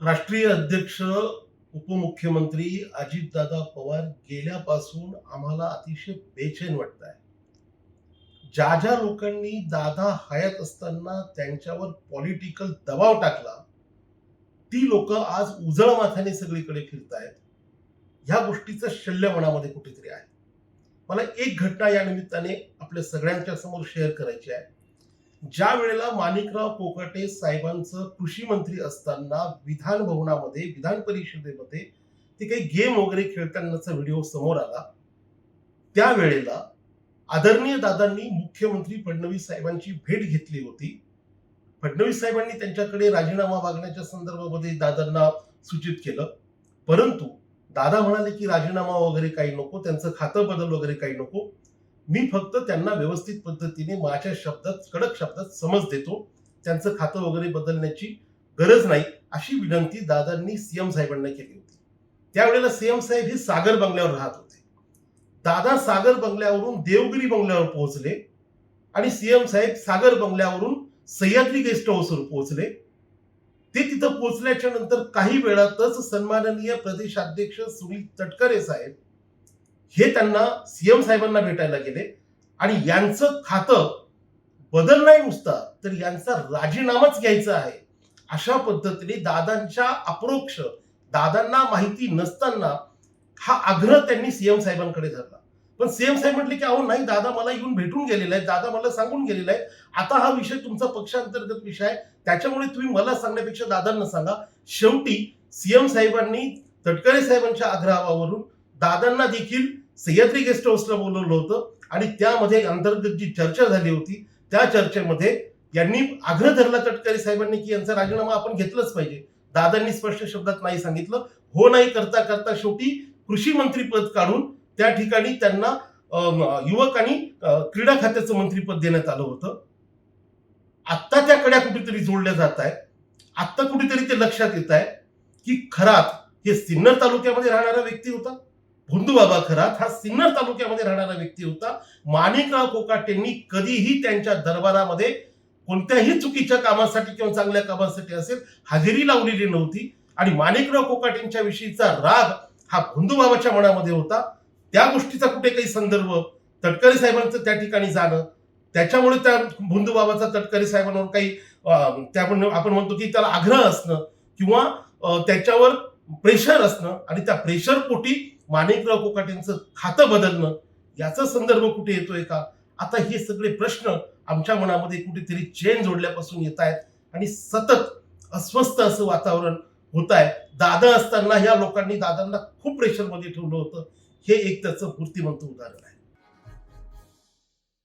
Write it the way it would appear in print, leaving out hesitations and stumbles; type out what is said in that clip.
राष्ट्रीय अध्यक्ष उपमुख्यमंत्री अजितदादा पवार गेल्यापासून आम्हाला अतिशय बेचैन वाटत आहे. ज्या ज्या लोकांनी दादा हयात असताना त्यांच्यावर पॉलिटिकल दबाव टाकला, ती लोक आज उजळ माथ्याने सगळीकडे फिरतायत. ह्या गोष्टीचं शल्य मनामध्ये कुठेतरी आहे. मला एक घटना या निमित्ताने आपल्या सगळ्यांच्या समोर शेअर करायची आहे. ज्या वेळेला माणिकराव कोकाटे साहेबांचं कृषी मंत्री असताना विधान भवनामध्ये विधान परिषदेमध्ये ते काही गेम वगैरे खेळतानाचा व्हिडिओ समोर आला, त्यावेळेला आदरणीय दादांनी मुख्यमंत्री फडणवीस साहेबांची भेट घेतली होती. फडणवीस साहेबांनी त्यांच्याकडे राजीनामा मागण्याच्या संदर्भामध्ये दादांना सूचित केलं, परंतु दादा म्हणाले की राजीनामा वगैरे काही नको, त्यांचं खातं बदल वगैरे काही नको, मी फक्त त्यांना व्यवस्थित पद्धतीने माझ्या शब्दात कडक शब्दात समज देतो, त्यांचं खातं वगैरे बदलण्याची गरज नाही, अशी विनंती दादांनी सीएम साहेबांना केली होती. त्यावेळेला सीएम साहेब हे सागर बंगल्यावर राहत होते. दादा सागर बंगल्यावरून देवगिरी बंगल्यावर पोहोचले आणि सीएम साहेब सागर बंगल्यावरून सह्याद्री गेस्ट हाऊसवर पोहोचले. ते तिथं पोहोचल्याच्या नंतर काही वेळातच सन्माननीय प्रदेशाध्यक्ष सुनील तटकरे साहेब हे त्यांना सीएम साहेबांना भेटायला गेले आणि यांचं खातं बदल नाही नुसता, तर यांचा राजीनामाच घ्यायचा आहे, अशा पद्धतीने दादांच्या अप्रोक्ष दादांना माहिती नसताना हा आग्रह त्यांनी सीएम साहेबांकडे धरला. पण सीएम साहेब म्हटले की अहो नाही, दादा मला येऊन भेटून गेलेला आहे, दादा मला सांगून गेलेला आहे, आता हा विषय तुमचा पक्षांतर्गत विषय आहे, त्याच्यामुळे तुम्ही मला सांगण्यापेक्षा दादांना सांगा. शेवटी सीएम साहेबांनी तटकरे साहेबांच्या आग्रहावरून दादांना देखील सह्याद्री गेस्ट हाऊसला बोलवलं होतं आणि त्यामध्ये अंतर्गत जी चर्चा झाली होती, त्या चर्चेमध्ये यांनी आग्रह धरला तटकरे साहेबांनी की यांचा राजीनामा आपण घेतलंच पाहिजे. दादांनी स्पष्ट शब्दात नाही सांगितलं. हो नाही करता करता शेवटी कृषी मंत्री पद काढून त्या ठिकाणी त्यांना युवक आणि क्रीडा खात्याचं मंत्रीपद देण्यात आलं होतं. आत्ता त्या कड्या कुठेतरी जोडल्या जात आहेत. आत्ता कुठेतरी ते लक्षात येत आहे की खरात हे सिन्नर तालुक्यामध्ये राहणारा व्यक्ती होता. भोंदूबाबा खरात हा सिन्नर तालुक्यामध्ये राहणारा व्यक्ती होता. माणिकराव कोकाटेंनी कधीही त्यांच्या दरबारामध्ये कोणत्याही चुकीच्या कामासाठी किंवा चांगल्या कामासाठी असेल हजेरी लावलेली नव्हती आणि माणिकराव कोकाटेंच्या विषयीचा राग हा भोंदूबाबाच्या मनामध्ये होता. त्या गोष्टीचा कुठे काही संदर्भ तटकरे साहेबांचं त्या ठिकाणी जाणं, त्याच्यामुळे त्या भोंदूबाबाचा तटकरे साहेबांवर काही आपण म्हणतो की त्याला आग्रह असणं किंवा त्याच्यावर प्रेशर असणं आणि त्या प्रेशर पोटी माणिकराव कोकाटेंचं खातं बदलणं, याचा संदर्भ कुठे येतोय का? आता हे सगळे प्रश्न आमच्या मनामध्ये कुठेतरी चेन जोडल्यापासून येत आहेत आणि सतत अस्वस्थ असं वातावरण होत आहे. दादा असताना ह्या लोकांनी दादांना खूप प्रेशरमध्ये ठेवलं होतं. हे एक त्याचं मूर्तिमंत उदाहरण आहे.